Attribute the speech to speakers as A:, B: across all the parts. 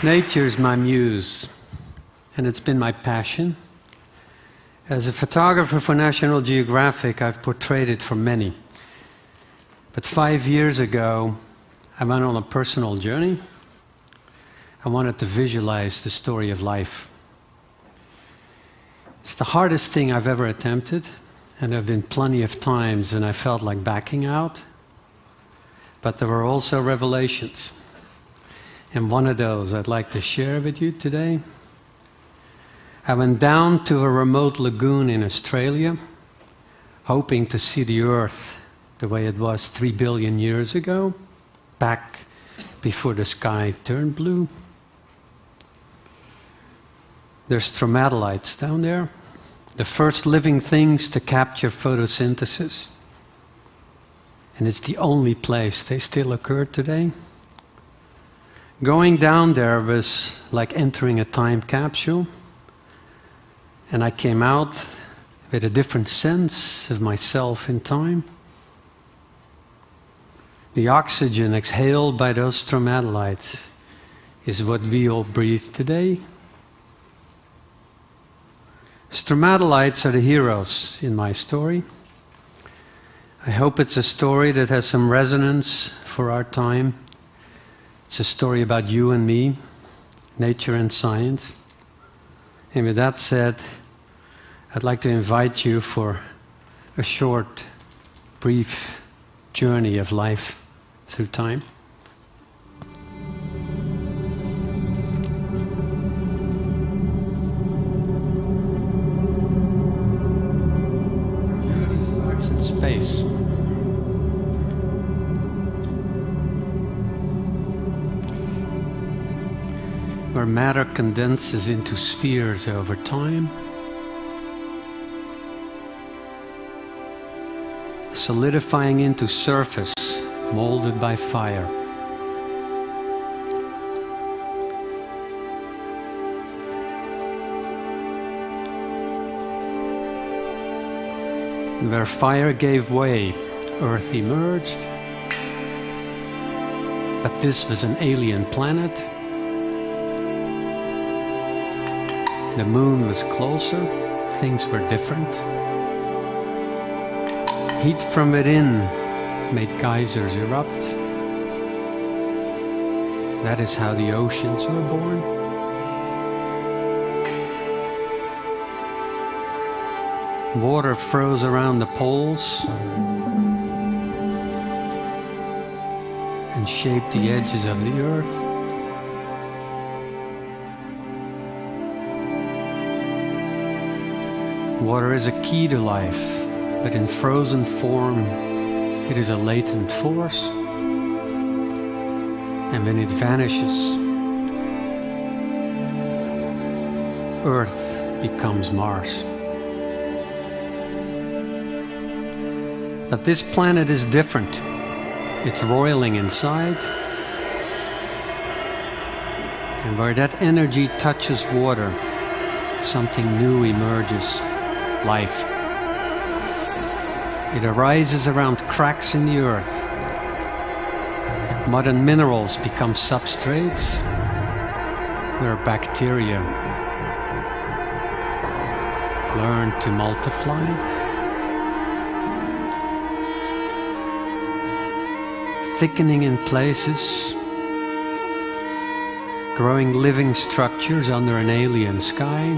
A: Nature's my muse, and it's been my passion. As a photographer for National Geographic, I've portrayed it for many. But 5 years ago, I went on a personal journey. I wanted to visualize the story of life. It's the hardest thing I've ever attempted, and there have been plenty of times when I felt like backing out. But there were also revelations. And one of those I'd like to share with you today. I went down to a remote lagoon in Australia, hoping to see the Earth the way it was 3 billion years ago, back before the sky turned blue. There's stromatolites down there, the first living things to capture photosynthesis. And it's the only place they still occur today. Going down there was like entering a time capsule, and I came out with a different sense of myself in time. The oxygen exhaled by those stromatolites is what we all breathe today. Stromatolites are the heroes in my story. I hope it's a story that has some resonance for our time. It's a story about you and me, nature and science. And with that said, I'd like to invite you for a short, brief journey of life through time. Our journey starts in space. Where matter condenses into spheres over time, solidifying into surface molded by fire. Where fire gave way, Earth emerged, but this was an alien planet. The moon was closer, things were different. Heat from within made geysers erupt. That is how the oceans were born. Water froze around the poles and shaped the edges of the earth. Water is a key to life, but in frozen form, it is a latent force. And when it vanishes, Earth becomes Mars. But this planet is different. It's roiling inside. And where that energy touches water, something new emerges. Life. It arises around cracks in the earth. Mud and minerals become substrates, where bacteria learn to multiply. Thickening in places, growing living structures under an alien sky.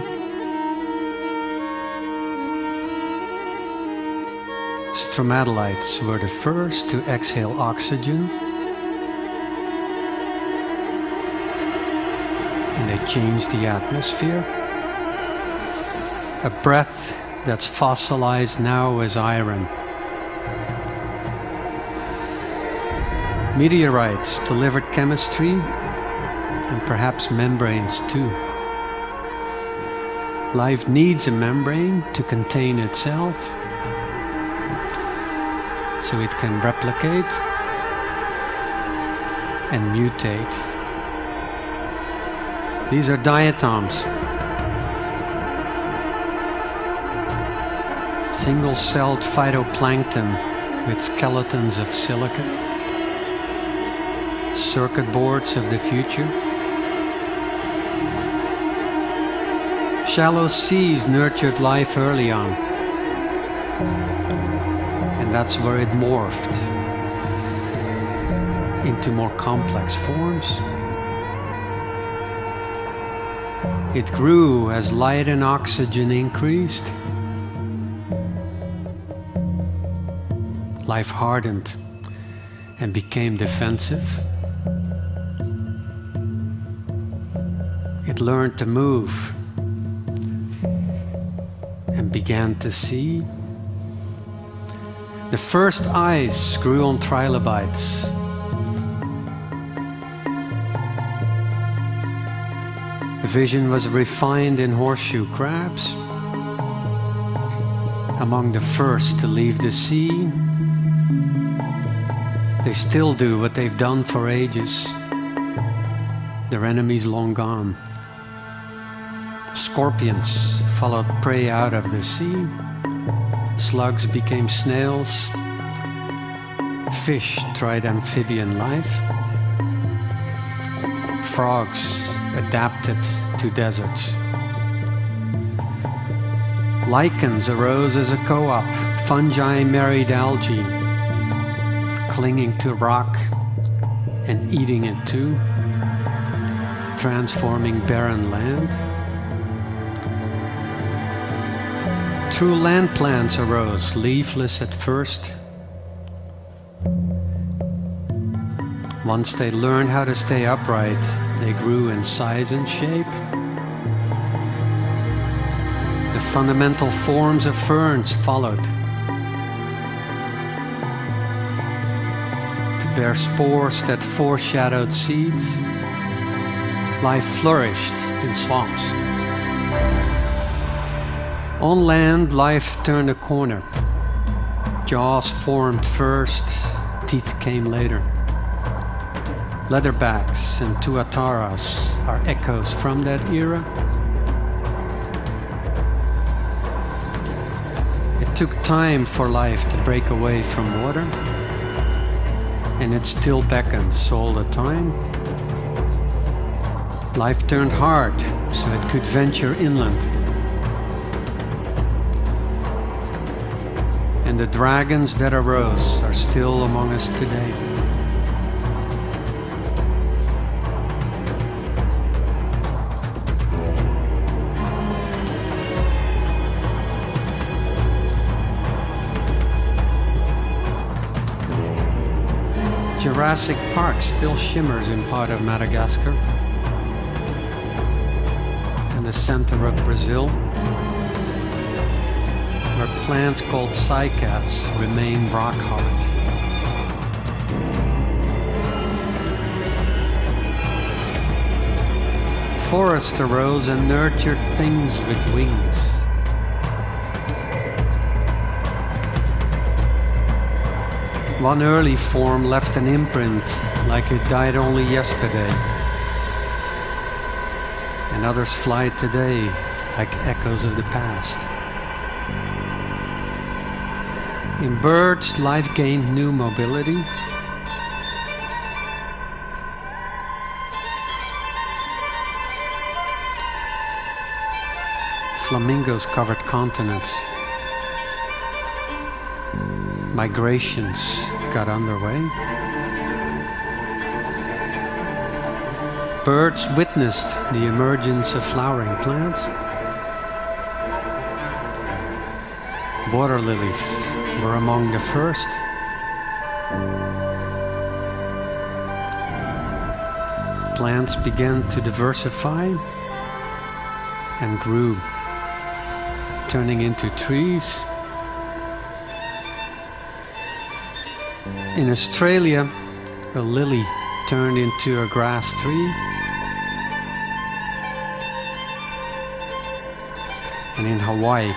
A: Stromatolites were the first to exhale oxygen, and they changed the atmosphere. A breath that's fossilized now as iron. Meteorites delivered chemistry, and perhaps membranes too. Life needs a membrane to contain itself, so it can replicate and mutate. These are diatoms. Single-celled phytoplankton with skeletons of silica. Circuit boards of the future. Shallow seas nurtured life early on. And that's where it morphed into more complex forms. It grew as light and oxygen increased. Life hardened and became defensive. It learned to move and began to see. The first eyes grew on trilobites. The vision was refined in horseshoe crabs. Among the first to leave the sea. They still do what they've done for ages. Their enemies long gone. Scorpions followed prey out of the sea. Slugs became snails. Fish tried amphibian life. Frogs adapted to deserts. Lichens arose as a co-op. Fungi married algae, clinging to rock and eating it too, transforming barren land. True land plants arose, leafless at first. Once they learned how to stay upright, they grew in size and shape. The fundamental forms of ferns followed. To bear spores that foreshadowed seeds, life flourished in swamps. On land, life turned a corner. Jaws formed first, teeth came later. Leatherbacks and tuataras are echoes from that era. It took time for life to break away from water, and it still beckons all the time. Life turned hard so it could venture inland. And the dragons that arose are still among us today. Jurassic Park still shimmers in part of Madagascar and the center of Brazil, where plants called cycads remain rock hard. Forests arose and nurtured things with wings. One early form left an imprint like it died only yesterday. And others fly today like echoes of the past. In birds, life gained new mobility. Flamingos covered continents. Migrations got underway. Birds witnessed the emergence of flowering plants. Water lilies were among the first. Plants began to diversify and grew, turning into trees. In Australia, a lily turned into a grass tree. And in Hawaii,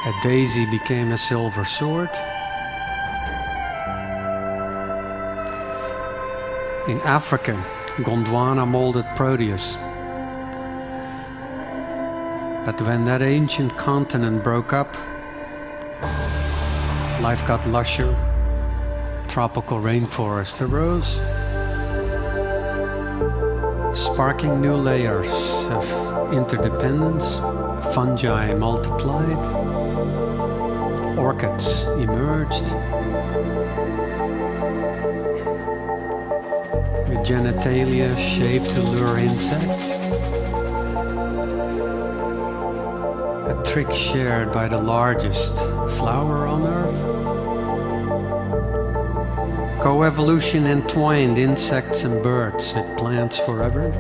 A: a daisy became a silver sword. In Africa, Gondwana molded Proteus. But when that ancient continent broke up, life got lusher. Tropical rainforest arose, sparking new layers of interdependence. Fungi multiplied, orchids emerged, with genitalia shaped to lure insects. A trick shared by the largest flower on earth. Coevolution entwined insects and birds with plants forever.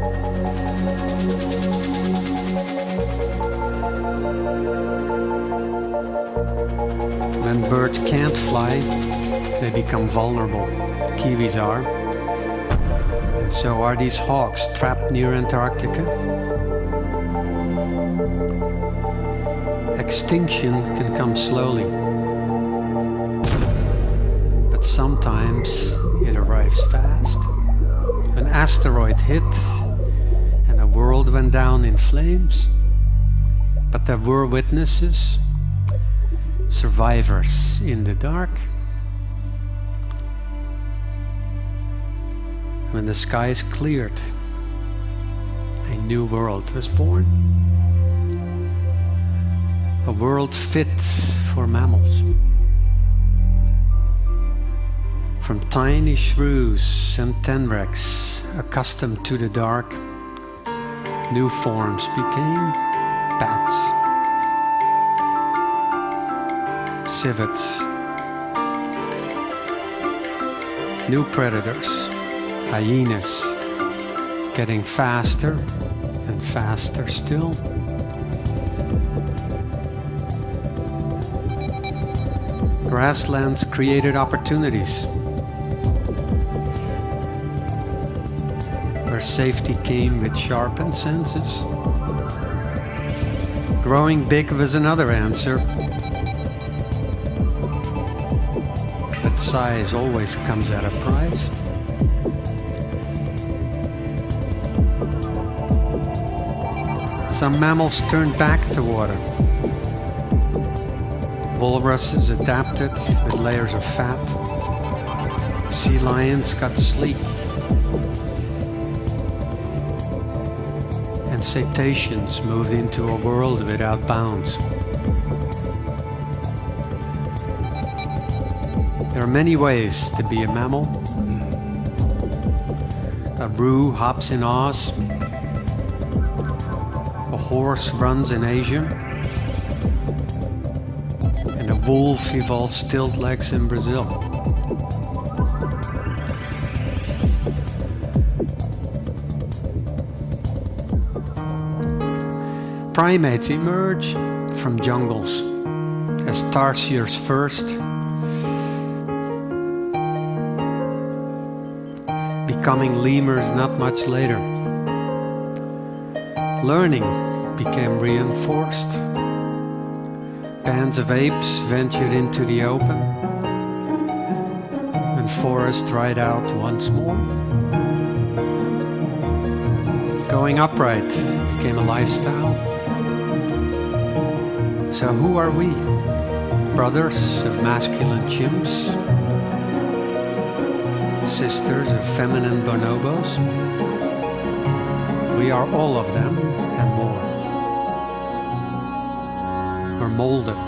A: When birds can't fly, they become vulnerable. Kiwis are. And so are these hawks trapped near Antarctica. Extinction can come slowly. But sometimes it arrives fast. An asteroid hit and a world went down in flames. But there were witnesses. Survivors in the dark. When the skies cleared, a new world was born. A world fit for mammals. From tiny shrews and tenrecs accustomed to the dark, new forms became bats, civets, new predators, hyenas, getting faster and faster still. Grasslands created opportunities where safety came with sharpened senses. Growing big was another answer. But size always comes at a price. Some mammals turned back to water. Walruses adapted with layers of fat. Sea lions got sleek. And cetaceans moved into a world without bounds. There are many ways to be a mammal. A roo hops in Oz. A horse runs in Asia. And a wolf evolves stilt legs in Brazil. Primates emerge from jungles as tarsiers first, becoming lemurs not much later. Learning became reinforced. Bands of apes ventured into the open, and forests dried out once more. Going upright became a lifestyle. So who are we? Brothers of masculine chimps? Sisters of feminine bonobos? We are all of them and more. We're molded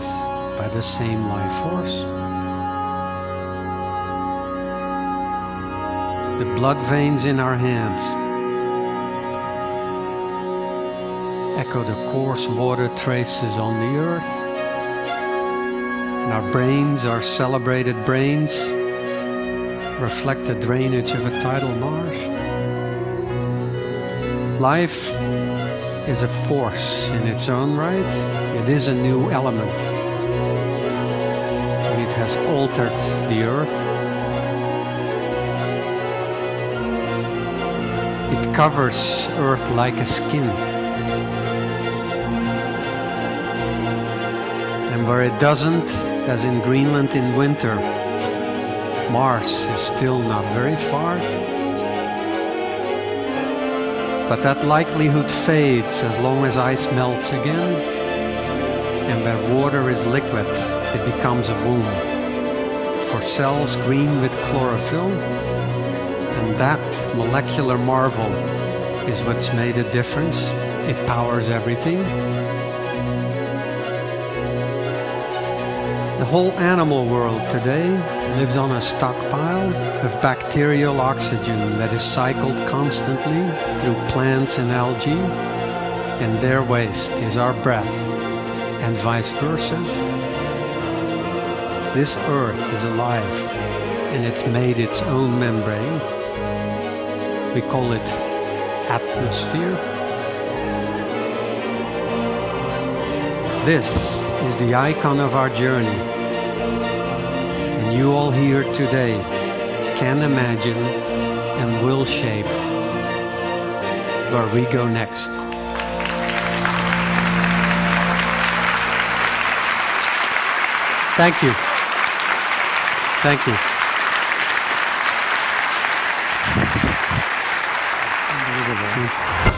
A: by the same life force. The blood veins in our hands echo the coarse water traces on the earth. And our brains, our celebrated brains, reflect the drainage of a tidal marsh. Life is a force in its own right. It is a new element. And it has altered the earth. It covers earth like a skin. And where it doesn't, as in Greenland in winter, Mars is still not very far. But that likelihood fades as long as ice melts again, and where water is liquid, it becomes a womb for cells green with chlorophyll, and that molecular marvel is what's made a difference. It powers everything. The whole animal world today lives on a stockpile of bacterial oxygen that is cycled constantly through plants and algae, and their waste is our breath, and vice versa. This earth is alive, and it's made its own membrane. We call it atmosphere. This is the icon of our journey. And you all here today can imagine and will shape where we go next. Thank you. Thank you. Unbelievable.